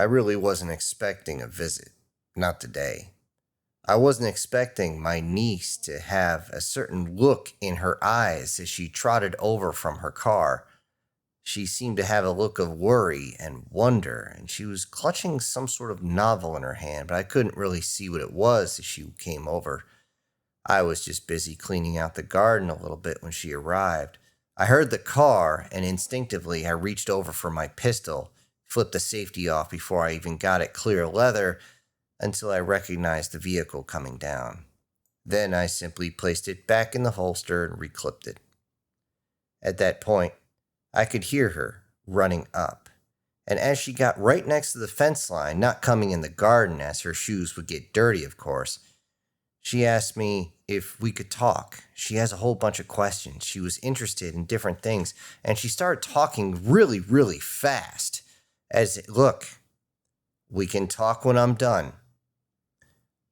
I really wasn't expecting a visit. Not today. I wasn't expecting my niece to have a certain look in her eyes as she trotted over from her car. She seemed to have a look of worry and wonder, and she was clutching some sort of novel in her hand, but I couldn't really see what it was as she came over. I was just busy cleaning out the garden a little bit when she arrived. I heard the car, and instinctively I reached over for my pistol, flipped the safety off before I even got it clear leather until I recognized the vehicle coming down. Then I simply placed it back in the holster and reclipped it. At that point, I could hear her running up. And as she got right next to the fence line, not coming in the garden as her shoes would get dirty, of course, she asked me if we could talk. She has a whole bunch of questions. She was interested in different things, and she started talking really, really fast. Look, we can talk when I'm done.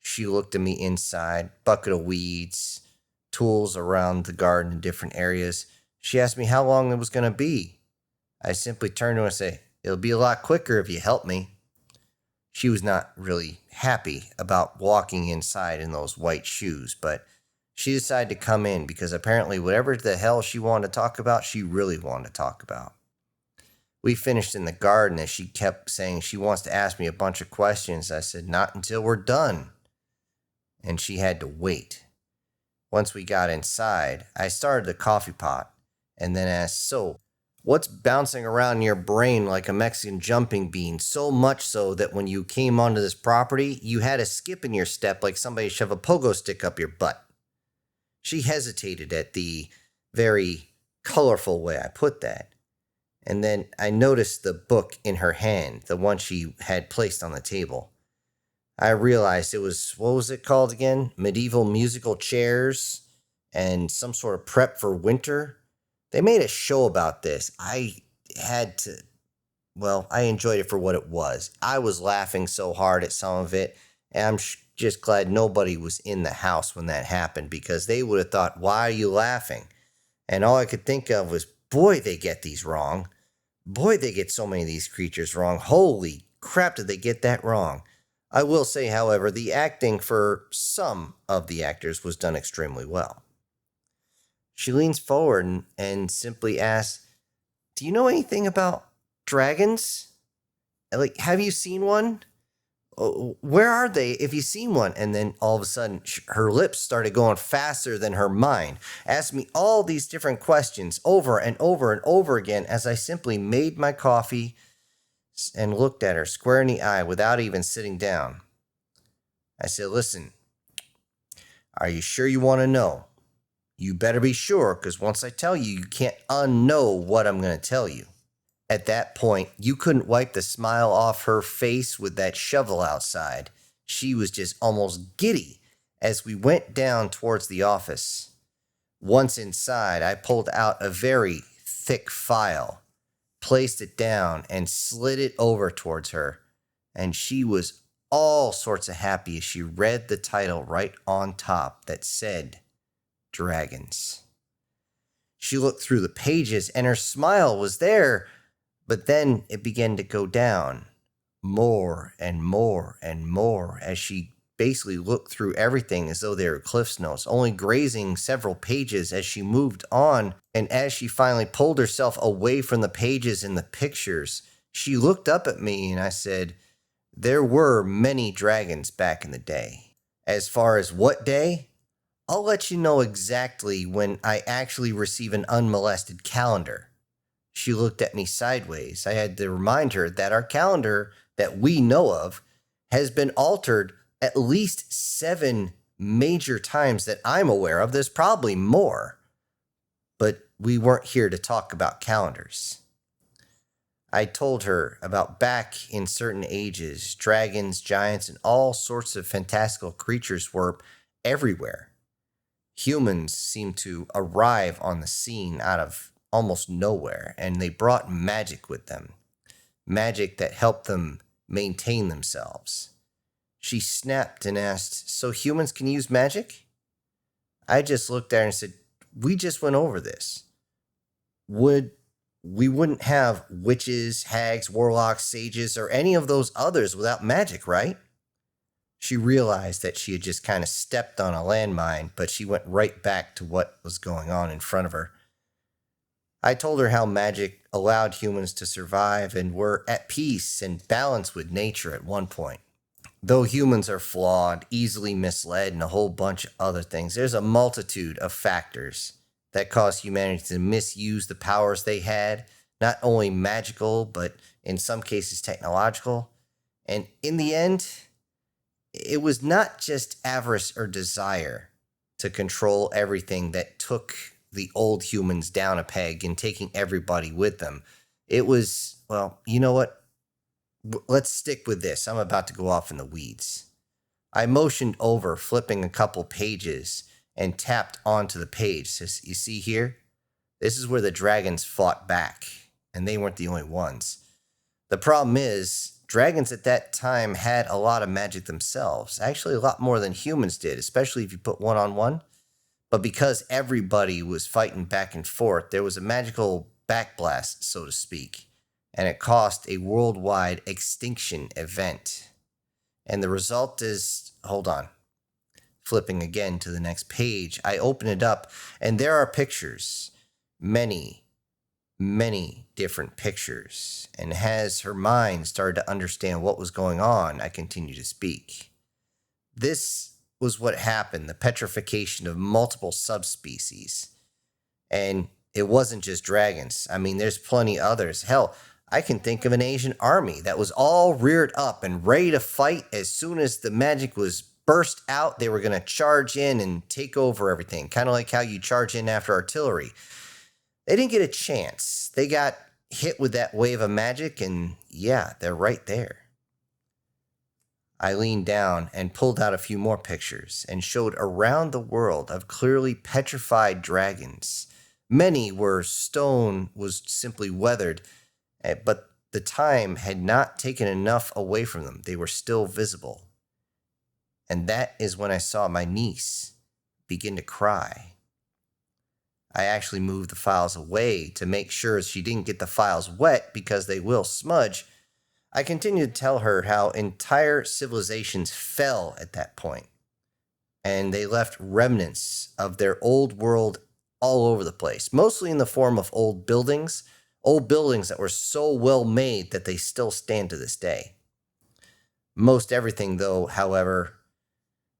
She looked at me inside, bucket of weeds, tools around the garden in different areas. She asked me how long it was going to be. I simply turned to her and said, "It'll be a lot quicker if you help me." She was not really happy about walking inside in those white shoes, but she decided to come in because apparently whatever the hell she wanted to talk about, she really wanted to talk about. We finished in the garden as she kept saying she wants to ask me a bunch of questions. I said, "Not until we're done." And she had to wait. Once we got inside, I started the coffee pot and then asked, "So, what's bouncing around in your brain like a Mexican jumping bean, so much so that when you came onto this property, you had a skip in your step like somebody shoved a pogo stick up your butt?" She hesitated at the very colorful way I put that. And then I noticed the book in her hand, the one she had placed on the table. I realized it was, what was it called again? Medieval musical chairs and some sort of prep for winter. They made a show about this. Had to, I enjoyed it for what it was. I was laughing so hard at some of it, and I'm just glad nobody was in the house when that happened because they would have thought, "Why are you laughing?" And all I could think of was, boy, they get these wrong. Boy, they get so many of these creatures wrong. Holy crap, did they get that wrong? I will say, however, the acting for some of the actors was done extremely well. She leans forward and simply asks, "Do you know anything about dragons? Like, have you seen one? Where are they if you've seen one?" And then all of a sudden, her lips started going faster than her mind, asked me all these different questions over and over and over again as I simply made my coffee and looked at her square in the eye without even sitting down. I said, "Listen, are you sure you want to know? You better be sure, because once I tell you, you can't unknow what I'm going to tell you." At that point, you couldn't wipe the smile off her face with that shovel outside. She was just almost giddy as we went down towards the office. Once inside, I pulled out a very thick file, placed it down, and slid it over towards her, and she was all sorts of happy as she read the title right on top that said Dragons. She looked through the pages and her smile was there, but then it began to go down more and more and more as she basically looked through everything as though they were Cliff's Notes, only grazing several pages as she moved on. And as she finally pulled herself away from the pages and the pictures, she looked up at me and I said, "There were many dragons back in the day. As far as what day, I'll let you know exactly when I actually receive an unmolested calendar." She looked at me sideways. I had to remind her that our calendar that we know of has been altered at least 7 major times that I'm aware of. There's probably more, but we weren't here to talk about calendars. I told her about back in certain ages, dragons, giants, and all sorts of fantastical creatures were everywhere. Humans seemed to arrive on the scene out of almost nowhere, and they brought magic with them. Magic that helped them maintain themselves. She snapped and asked, "So humans can use magic?" I just looked at her and said, "We just went over this. Would we wouldn't have witches, hags, warlocks, sages, or any of those others without magic, right? She realized that she had just kind of stepped on a landmine, but she went right back to what was going on in front of her. I told her how magic allowed humans to survive and were at peace and balance with nature at one point. Though humans are flawed, easily misled, and a whole bunch of other things, there's a multitude of factors that cause humanity to misuse the powers they had, not only magical, but in some cases technological. And in the end, it was not just avarice or desire to control everything that took the old humans down a peg and taking everybody with them. It was, well, you know what? Let's stick with this. I'm about to go off in the weeds. I motioned over, flipping a couple pages, and tapped onto the page. So you see here? This is where the dragons fought back, and they weren't the only ones. The problem is, dragons at that time had a lot of magic themselves. Actually, a lot more than humans did, especially if you put one-on-one. But because everybody was fighting back and forth, there was a magical backblast, so to speak, and it caused a worldwide extinction event. And the result is, hold on, flipping again to the next page, I open it up, and there are pictures, many different pictures. And as her mind started to understand what was going on, I continued to speak. This was what happened, the petrification of multiple subspecies. And it wasn't just dragons. I mean, there's plenty others. Hell, I can think of an Asian army that was all reared up and ready to fight. As soon as the magic was burst out, they were going to charge in and take over everything, kind of like how you charge in after artillery. They didn't get a chance. They got hit with that wave of magic, and yeah, they're right there. I leaned down and pulled out a few more pictures and showed around the world of clearly petrified dragons. Many were stone was simply weathered, but the time had not taken enough away from them. They were still visible. And that is when I saw my niece begin to cry. I actually moved the files away to make sure she didn't get the files wet because they will smudge. I continued to tell her how entire civilizations fell at that point, and they left remnants of their old world all over the place, mostly in the form of old buildings that were so well made that they still stand to this day. Most everything, though, however,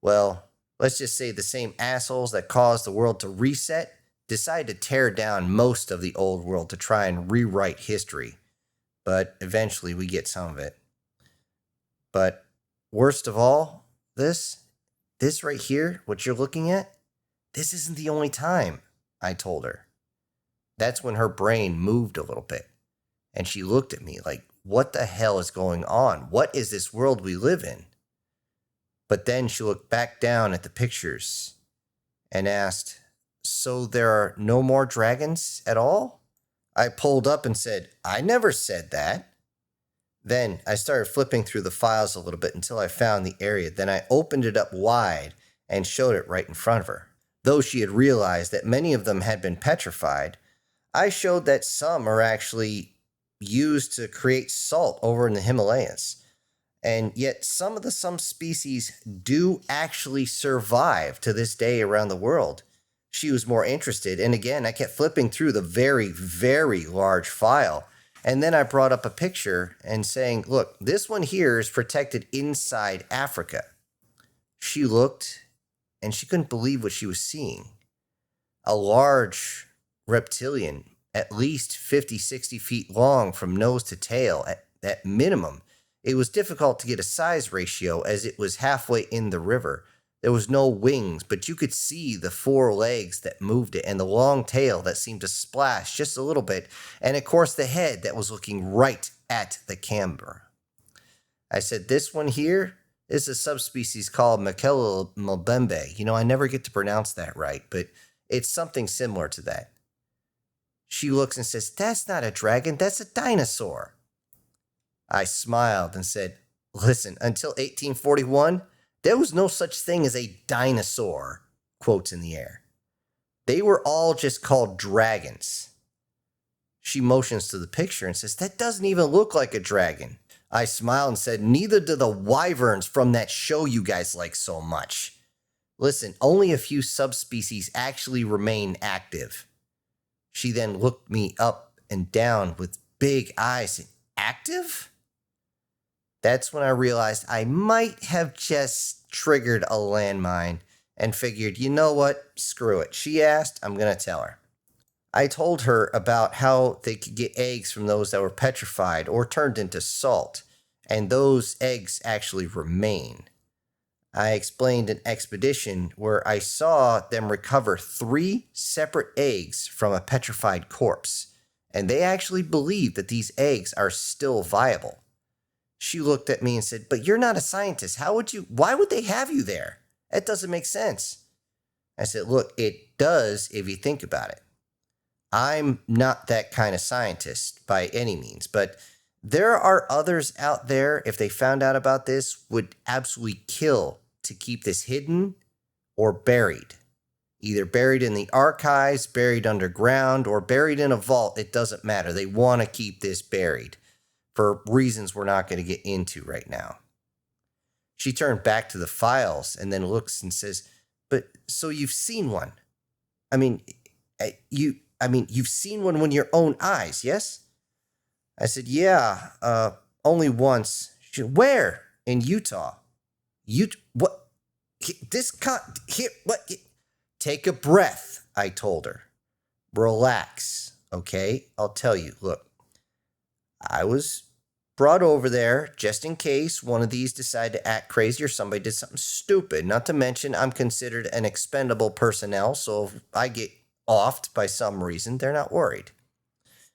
well, let's just say the same assholes that caused the world to reset decided to tear down most of the old world to try and rewrite history. But eventually we get some of it. But worst of all, this right here, what you're looking at, this isn't the only time, I told her. That's when her brain moved a little bit. And she looked at me like, what the hell is going on? What is this world we live in? But then she looked back down at the pictures and asked, so there are no more dragons at all? I pulled up and said, I never said that. Then I started flipping through the files a little bit until I found the area. Then I opened it up wide and showed it right in front of her. Though she had realized that many of them had been petrified, I showed that some are actually used to create salt over in the Himalayas. And yet some species do actually survive to this day around the world. She was more interested. And again, I kept flipping through the very, very large file. And then I brought up a picture and saying, look, this one here is protected inside Africa. She looked and she couldn't believe what she was seeing. A large reptilian, at least 50, 60 feet long from nose to tail at minimum. It was difficult to get a size ratio as it was halfway in the river. There was no wings, but you could see the 4 legs that moved it and the long tail that seemed to splash just a little bit, and of course the head that was looking right at the camera. I said, this one here is a subspecies called Mkelmabembe. I never get to pronounce that right, but it's something similar to that. She looks and says, that's not a dragon, that's a dinosaur. I smiled and said, listen, until 1841, there was no such thing as a dinosaur, quotes in the air. They were all just called dragons. She motions to the picture and says, "That doesn't even look like a dragon." I smiled and said, "Neither do the wyverns from that show you guys like so much. Listen, only a few subspecies actually remain active." She then looked me up and down with big eyes. Active? That's when I realized I might have just triggered a landmine and figured, you know what? Screw it. She asked, I'm going to tell her. I told her about how they could get eggs from those that were petrified or turned into salt, and those eggs actually remain. I explained an expedition where I saw them recover 3 separate eggs from a petrified corpse, and they actually believe that these eggs are still viable. She looked at me and said, "But you're not a scientist. Why would they have you there? That doesn't make sense." I said, "Look, it does if you think about it. I'm not that kind of scientist by any means, but there are others out there, if they found out about this, would absolutely kill to keep this hidden or buried. Either buried in the archives, buried underground, or buried in a vault. It doesn't matter. They want to keep this buried for reasons we're not going to get into right now." She turned back to the files and then looks and says, "But so you've seen one? I mean, you've seen one with your own eyes, yes?" I said, "Yeah, only once." She said, "Where?" "In Utah." What? This can't, here, what? Take a breath," I told her. "Relax, okay? I'll tell you. Look, I was brought over there just in case one of these decided to act crazy or somebody did something stupid. Not to mention, I'm considered an expendable personnel, so if I get offed by some reason, they're not worried.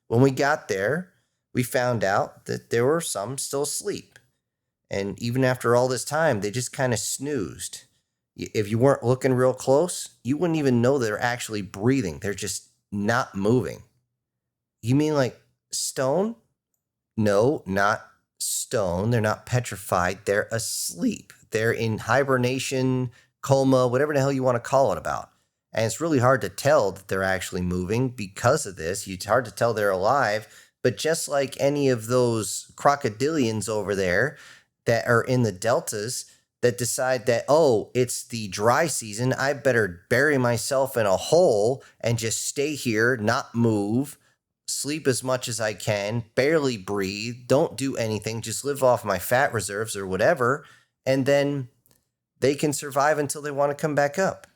When we got there, we found out that there were some still asleep. And even after all this time, they just kind of snoozed. If you weren't looking real close, you wouldn't even know they're actually breathing. They're just not moving." "You mean like stone?" "No, not stone. They're not petrified. They're asleep. They're in hibernation, coma, whatever the hell you want to call it about. And it's really hard to tell that they're actually moving because of this. It's hard to tell they're alive. But just like any of those crocodilians over there that are in the deltas that decide that, oh, it's the dry season, I better bury myself in a hole and just stay here, not move, sleep as much as I can, barely breathe, don't do anything, just live off my fat reserves or whatever, and then they can survive until they want to come back up."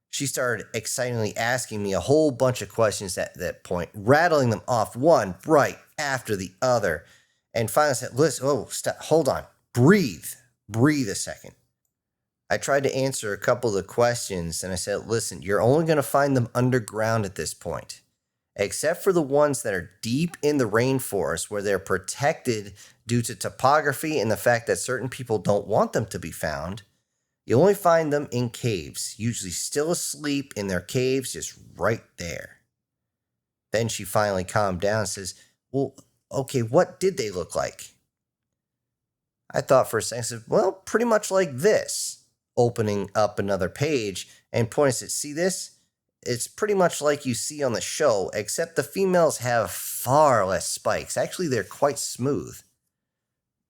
She started excitedly asking me a whole bunch of questions at that point, rattling them off one right after the other. And finally I said, "Listen, stop, hold on, breathe a second." I tried to answer a couple of the questions and I said, "Listen, you're only going to find them underground at this point. Except for the ones that are deep in the rainforest where they're protected due to topography and the fact that certain people don't want them to be found. You only find them in caves, usually still asleep in their caves, just right there." Then she finally calmed down and says, "Well, okay, what did they look like?" I thought for a second. I said, "Well, pretty much like this," opening up another page and pointing at, "See this? It's pretty much like you see on the show, except the females have far less spikes. Actually, they're quite smooth."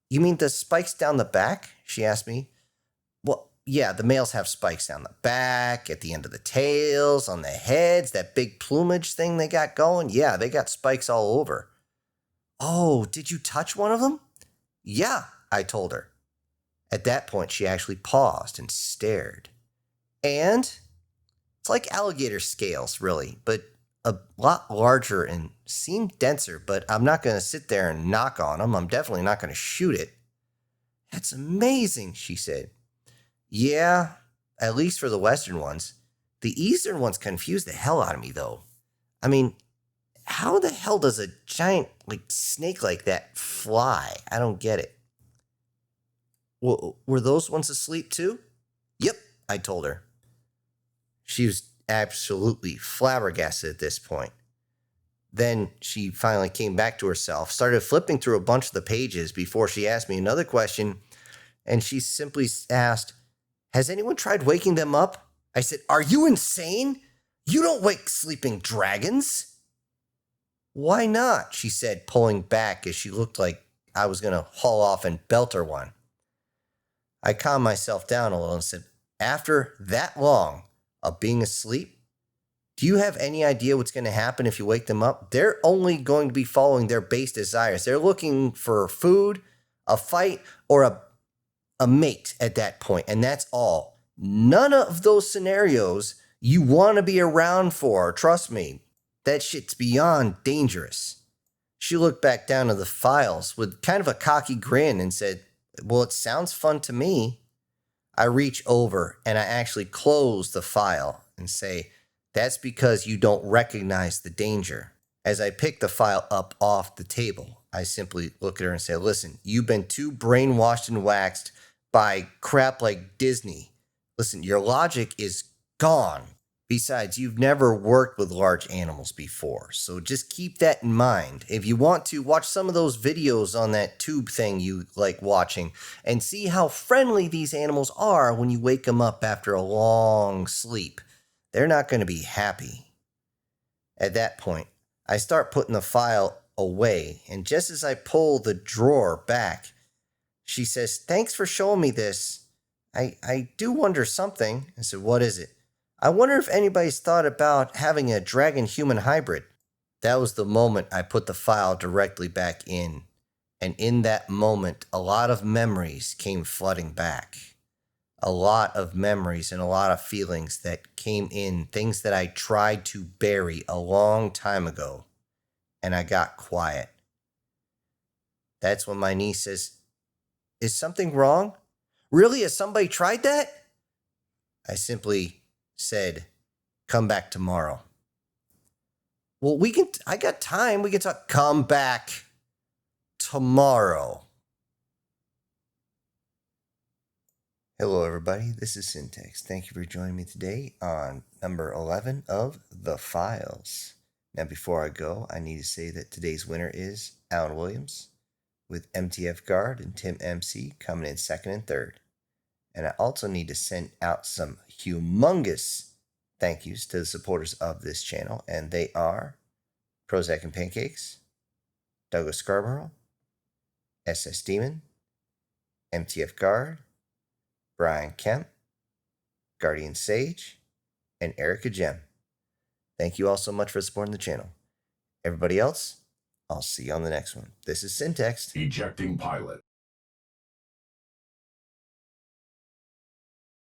"You mean the spikes down the back?" she asked me. "Well, yeah, the males have spikes down the back, at the end of the tails, on the heads, that big plumage thing they got going. Yeah, they got spikes all over." "Oh, did you touch one of them?" "Yeah," I told her. At that point, she actually paused and stared. "And?" "It's like alligator scales, really, but a lot larger and seem denser, but I'm not going to sit there and knock on them. I'm definitely not going to shoot it." "That's amazing," she said. "Yeah, at least for the Western ones. The Eastern ones confuse the hell out of me, though. I mean, how the hell does a giant snake like that fly? I don't get it." "Well, were those ones asleep too?" "Yep," I told her. She was absolutely flabbergasted at this point. Then she finally came back to herself, started flipping through a bunch of the pages before she asked me another question, and she simply asked, "Has anyone tried waking them up?" I said, "Are you insane? You don't wake sleeping dragons." Why not? She said, pulling back as she looked like I was going to haul off and belt her one. I calmed myself down a little and said, after that long of being asleep, do you have any idea what's going to happen if you wake them up? They're only going to be following their base desires. They're looking for food, a fight, or a mate at that point, and that's all. None of those scenarios you want to be around for. Trust me, that shit's beyond dangerous. She looked back down at the files with kind of a cocky grin and said, well, it sounds fun to me. I reach over and I actually close the file and say, that's because you don't recognize the danger. As I pick the file up off the table, I simply look at her and say, listen, you've been too brainwashed and waxed by crap like Disney. Listen, your logic is gone. Besides, you've never worked with large animals before, so just keep that in mind. If you want to, watch some of those videos on that tube thing you like watching and see how friendly these animals are when you wake them up after a long sleep. They're not going to be happy. At that point, I start putting the file away, and just as I pull the drawer back, she says, thanks for showing me this. I do wonder something. I said, what is it? I wonder if anybody's thought about having a dragon-human hybrid. That was the moment I put the file directly back in. And in that moment, a lot of memories came flooding back. A lot of memories and a lot of feelings that came in, things that I tried to bury a long time ago. And I got quiet. That's when my niece says, is something wrong? Really? Has somebody tried that? I simply said, come back tomorrow. Well, I got time. We can talk. Come back tomorrow. Hello, everybody. This is Syntax. Thank you for joining me today on number 11 of The Files. Now, before I go, I need to say that today's winner is Alan Williams, with MTF Guard and Tim MC coming in second and third. And I also need to send out some humongous thank yous to the supporters of this channel, and they are Prozac and Pancakes, Douglas Scarborough, SS Demon, MTF Guard, Brian Kemp, Guardian Sage, and Erica Gem. Thank you all so much for supporting the channel. Everybody else, I'll see you on the next one. This is Syntax. Ejecting pilot.